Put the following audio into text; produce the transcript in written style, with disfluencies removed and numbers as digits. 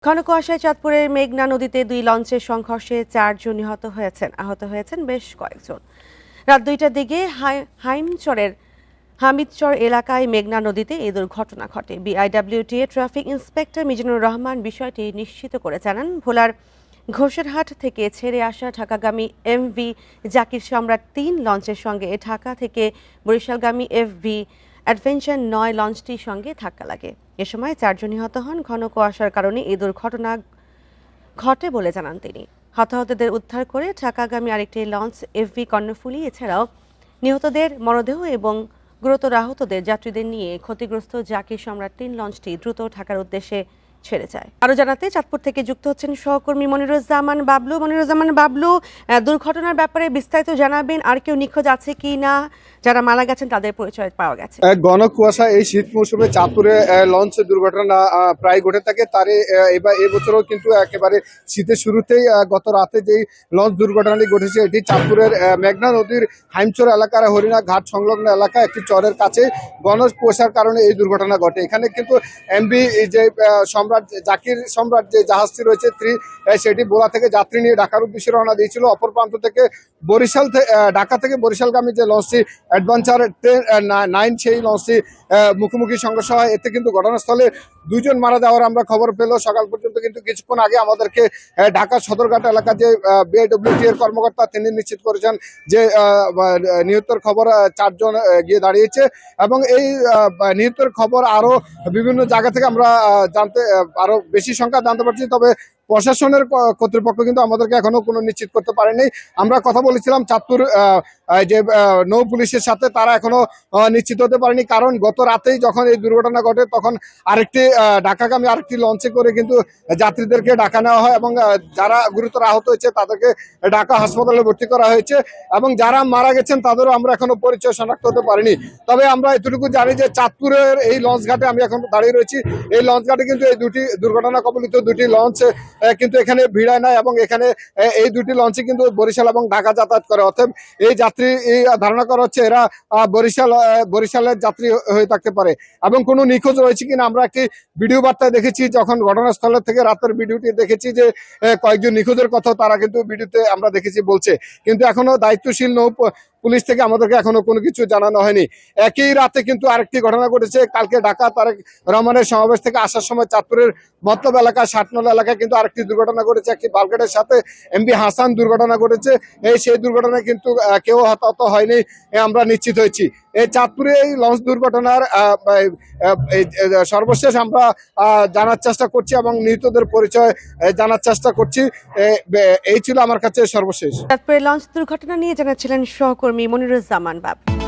ঘন কুয়াশায় চাঁদপুরের মেঘনা নদীতে 2 লঞ্চের সংঘর্ষে 4 জন নিহত হয়েছেন। আহত হয়েছেন বেশ কয়েকজন। রাত 2টার দিকে হাইমচরের হামিদচর এলাকায় মেঘনা নদীতে এই দুর্ঘটনা ঘটে। BIWTA traffic inspector Mizanur Rahman বিষয়টি নিশ্চিত করে জানান, ভোলার ঘোষেরহাট থেকে ছেড়ে আসা ঢাকাগামী এমভি জাকির সম্রাট 3 লঞ্চের সঙ্গে ঢাকা থেকে বরিশালগামী এফভি অ্যাডভেঞ্চার 9 লঞ্চটির সঙ্গে ধাক্কা লাগে। এ সময় 4 জন নিহত হন। ঘন কুয়াশার কারণে এই দুর্ঘটনা ঘটে বলে জানান তিনি। হতাহতদের উদ্ধার করে ঢাকাগামী আরেকটি লঞ্চ এফভি কর্ণফুলী, এছাড়াও নিহতদের মরদেহ এবং গুরুতর আহতদের যাত্রীদের নিয়ে ক্ষতিগ্রস্ত জাকির সম্রাট 3 লঞ্চটি দ্রুত ঢাকার উদ্দেশ্যে ছেড়ে যায়। আরো জানাতে চাঁদপুর থেকে যুক্ত হচ্ছেন সহকর্মী মনিরুজ্জামান বাবলু। মনিরুজ্জামান বাবলু, দুর্ঘটনার ব্যাপারে বিস্তারিত জানাবেন। আর কেউ নিখোঁজ আছে কি না? যারা মারা গেছেন তাদের পরিচয় পাওয়া গেছে? ঘন কুয়াশা এই শীত মৌসুমে চাঁদপুরে লঞ্চ দুর্ঘটনা প্রায় ঘটে থাকে। তারে এবার এবছরও কিন্তু একেবারে শীতের শুরুতেই গত রাতে যেই লঞ্চ দুর্ঘটনাটি ঘটেছে এটি চাঁদপুরের মেঘনা নদীর হাইমচর এলাকার হরিণা ঘাট সংলগ্ন এলাকা একটি চরের কাছে ঘন কুয়াশার কারণে এই দুর্ঘটনা ঘটে। এখানে কিন্তু এমভি যে জাকির সম্রাট যে জাহাজটি রয়েছে সেটি ভোলা থেকে যাত্রী নিয়ে ঢাকার উদ্দেশ্যে রওনা দিয়েছিল। অপর প্রান্ত থেকে ঢাকা থেকে বরিশালগামী যে লঞ্চটি অ্যাডভেঞ্চার 9 সেই লঞ্চটি মুখোমুখি সংঘর্ষ হয়। এতে কিন্তু ঘটনাস্থলে 2 জন মারা যাওয়ার আমরা খবর পেল সকাল পর্যন্ত। কিন্তু কিছুক্ষণ আগে আমাদেরকে ঢাকা সদরঘাট এলাকার যে বিআইডব্লিউটি এর কর্মকর্তা তিনি নিশ্চিত করেছেন যে নিহতের খবর 4 জন গিয়ে দাঁড়িয়েছে এবং এই নিহতের খবর আরো বিভিন্ন জায়গা থেকে আমরা আরো বেশি সংখ্যা জানতে পারছি। তবে প্রশাসনের কর্তৃপক্ষ কিন্তু আমাদেরকে এখনো কোনো নিশ্চিত করতে পারেনি। আমরা কথা বলেছিলাম চাঁদপুর যে নৌ পুলিশের সাথে, তারা এখনো নিশ্চিত হতে পারেনি। কারণ গত রাতেই যখন এই দুর্ঘটনা ঘটে তখন ঢাকাগামী আরেকটি লঞ্চে করে কিন্তু যাত্রীদেরকে ঢাকা নেওয়া হয় এবং যারা গুরুতর আহত হয়েছে তাদেরকে ঢাকা হাসপাতালে ভর্তি করা হয়েছে এবং যারা মারা গেছেন তাদেরও আমরা এখনো পরিচয় শনাক্ত হতে পারিনি। তবে আমরা এতটুকু জানি যে চাঁদপুরের এই লঞ্চ ঘাটে আমি এখন দাঁড়িয়ে রয়েছি, এই লঞ্চ ঘাটে কিন্তু এই দুর্ঘটনা কবলিত 2টি লঞ্চ কিন্তু এখানে ভিড়ায় নাই এবং এখানে এই 2টি লঞ্চে কিন্তু বরিশাল এবং ঢাকা যাতায়াত করে। অতএব এই যাত্রী ধারণা করা হচ্ছে এরা বরিশালের যাত্রী হয়ে থাকতে পারে। এবং কোনো নিখোঁজ রয়েছে কিনা আমরা একটি ভিডিও বার্তায় দেখেছি, যখন ঘটনাস্থলের থেকে রাতের ভিডিওটি দেখেছি যে কয়েকজন নিখোঁজের কথা তারা কিন্তু ভিডিওতে আমরা দেখেছি বলছে। কিন্তু এখনো দায়িত্বশীল নৌ পুলিশ থেকে আমাদেরকে এখনো কোনো কিছু জানানো হয়নি। একই রাতে কিন্তু আরেকটি ঘটনা ঘটেছে। কালকে ঢাকা তারেক রহমানের সমাবেশ থেকে আসার সময় চাঁদপুরের মতলব এলাকা 60 এলাকায় কিন্তু আরেকটি দুর্ঘটনা ঘটেছে। একটি বালগেটের সাথে এমভি হাসান দুর্ঘটনা ঘটেছে। সেই দুর্ঘটনায় কিন্তু কেউ হতাহত হয়নি আমরা নিশ্চিত হয়েছি। এই চাঁদপুরে এই লঞ্চ দুর্ঘটনার সর্বশেষ আমরা জানার চেষ্টা করছি এবং নিহতদের পরিচয় জানার চেষ্টা করছি। এই ছিল আমার কাছে সর্বশেষ। চাঁদপুরের লঞ্চ দুর্ঘটনা নিয়ে জানাচ্ছিলেন সহকর্মী মনিরুজ্জামান বাবলু।